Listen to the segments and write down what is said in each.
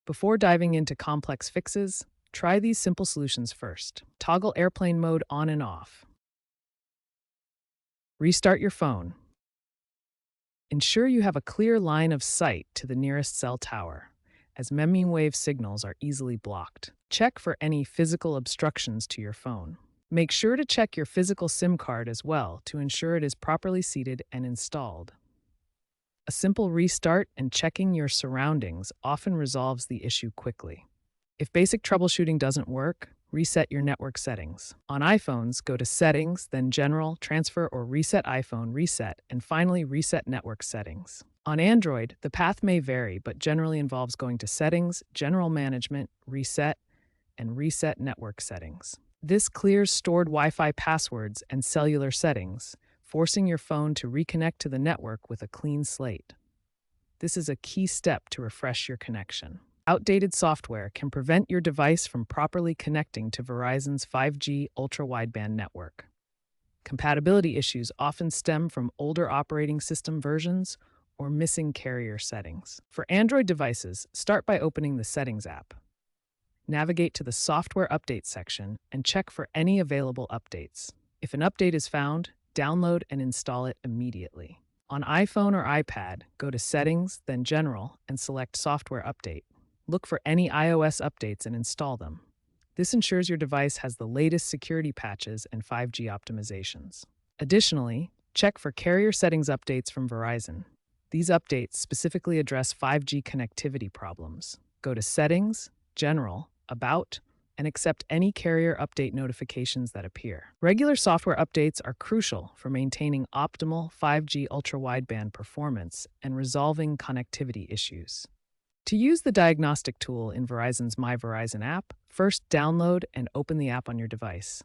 Before diving into complex fixes, try these simple solutions first. Toggle airplane mode on and off. Restart your phone. Ensure you have a clear line of sight to the nearest cell tower, as mmWave signals are easily blocked. Check for any physical obstructions to your phone. Make sure to check your physical SIM card as well to ensure it is properly seated and installed. A simple restart and checking your surroundings often resolves the issue quickly. If basic troubleshooting doesn't work, reset your network settings. On iPhones, go to Settings, then General, Transfer or Reset iPhone Reset, and finally Reset Network Settings. On Android, the path may vary, but generally involves going to Settings, General Management, Reset, and Reset Network Settings. This clears stored Wi-Fi passwords and cellular settings, forcing your phone to reconnect to the network with a clean slate. This is a key step to refresh your connection. Outdated software can prevent your device from properly connecting to Verizon's 5G ultra-wideband network. Compatibility issues often stem from older operating system versions or missing carrier settings. For Android devices, start by opening the Settings app. Navigate to the Software Update section and check for any available updates. If an update is found, download and install it immediately. On iPhone or iPad, go to Settings, then General, and select Software Update. Look for any iOS updates and install them. This ensures your device has the latest security patches and 5G optimizations. Additionally, check for carrier settings updates from Verizon. These updates specifically address 5G connectivity problems. Go to Settings, General, About, and accept any carrier update notifications that appear. Regular software updates are crucial for maintaining optimal 5G ultra-wideband performance and resolving connectivity issues. To use the diagnostic tool in Verizon's My Verizon app, first download and open the app on your device.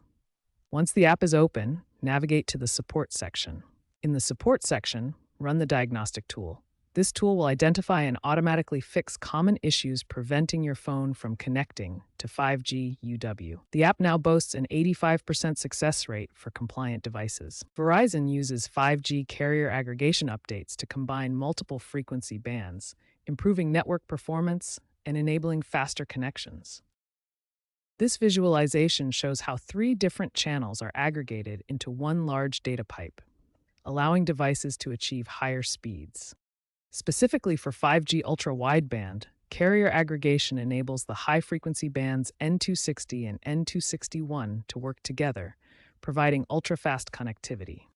Once the app is open, navigate to the Support section. In the Support section, run the diagnostic tool. This tool will identify and automatically fix common issues preventing your phone from connecting to 5G UW. The app now boasts an 85% success rate for compliant devices. Verizon uses 5G carrier aggregation updates to combine multiple frequency bands, improving network performance and enabling faster connections. This visualization shows how 3 different channels are aggregated into one large data pipe, allowing devices to achieve higher speeds. Specifically for 5G ultra-wideband, carrier aggregation enables the high-frequency bands N260 and N261 to work together, providing ultra-fast connectivity.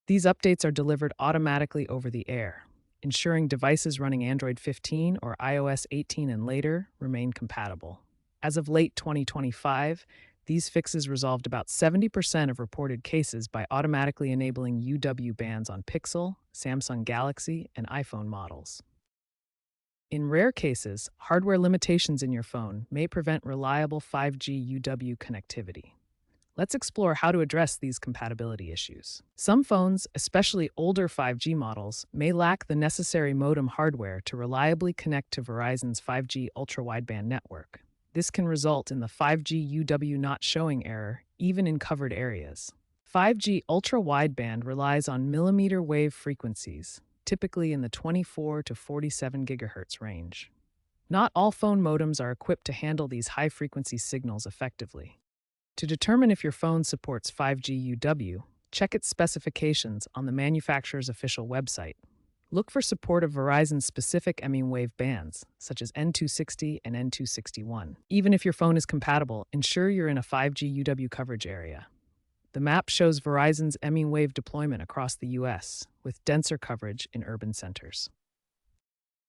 These updates are delivered automatically over the air, ensuring devices running Android 15 or iOS 18 and later remain compatible. As of late 2025, these fixes resolved about 70% of reported cases by automatically enabling UW bands on Pixel, Samsung Galaxy, and iPhone models. In rare cases, hardware limitations in your phone may prevent reliable 5G UW connectivity. Let's explore how to address these compatibility issues. Some phones, especially older 5G models, may lack the necessary modem hardware to reliably connect to Verizon's 5G ultra-wideband network. This can result in the 5G UW not showing error, even in covered areas. 5G ultra-wideband relies on millimeter wave frequencies, typically in the 24 to 47 GHz range. Not all phone modems are equipped to handle these high-frequency signals effectively. To determine if your phone supports 5G UW, check its specifications on the manufacturer's official website. Look for support of Verizon's specific mmWave bands, such as N260 and N261. Even if your phone is compatible, ensure you're in a 5G UW coverage area. The map shows Verizon's mmWave deployment across the US, with denser coverage in urban centers.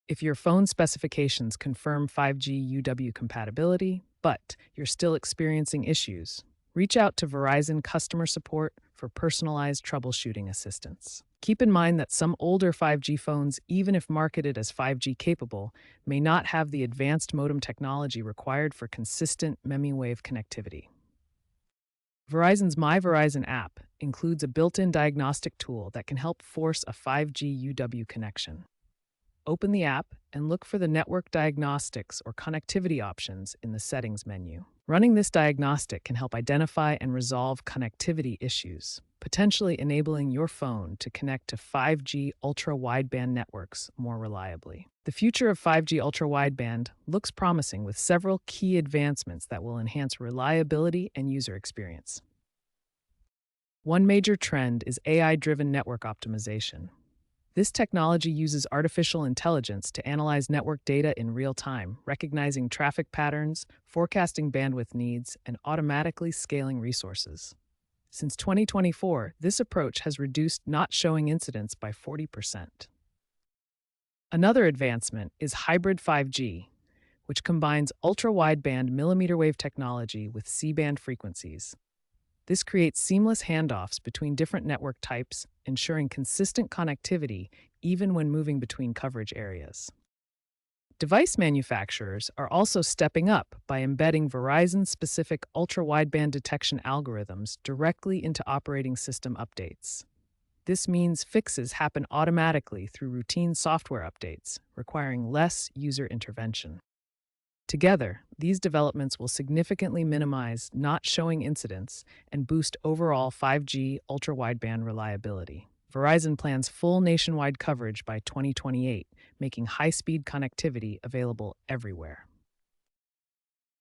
If your phone specifications confirm 5G UW compatibility, but you're still experiencing issues, reach out to Verizon customer support for personalized troubleshooting assistance. Keep in mind that some older 5G phones, even if marketed as 5G capable, may not have the advanced modem technology required for consistent mmWave connectivity. Verizon's My Verizon app includes a built-in diagnostic tool that can help force a 5G UW connection. Open the app and look for the Network Diagnostics or Connectivity options in the Settings menu. Running this diagnostic can help identify and resolve connectivity issues, potentially enabling your phone to connect to 5G ultra-wideband networks more reliably. The future of 5G ultra-wideband looks promising with several key advancements that will enhance reliability and user experience. One major trend is AI-driven network optimization. This technology uses artificial intelligence to analyze network data in real time, recognizing traffic patterns, forecasting bandwidth needs, and automatically scaling resources. Since 2024, this approach has reduced not showing incidents by 40%. Another advancement is hybrid 5G, which combines ultra-wideband millimeter wave technology with C-band frequencies. This creates seamless handoffs between different network types, ensuring consistent connectivity even when moving between coverage areas. Device manufacturers are also stepping up by embedding Verizon-specific ultra-wideband detection algorithms directly into operating system updates. This means fixes happen automatically through routine software updates, requiring less user intervention. Together, these developments will significantly minimize not showing incidents and boost overall 5G ultra-wideband reliability. Verizon plans full nationwide coverage by 2028, making high-speed connectivity available everywhere.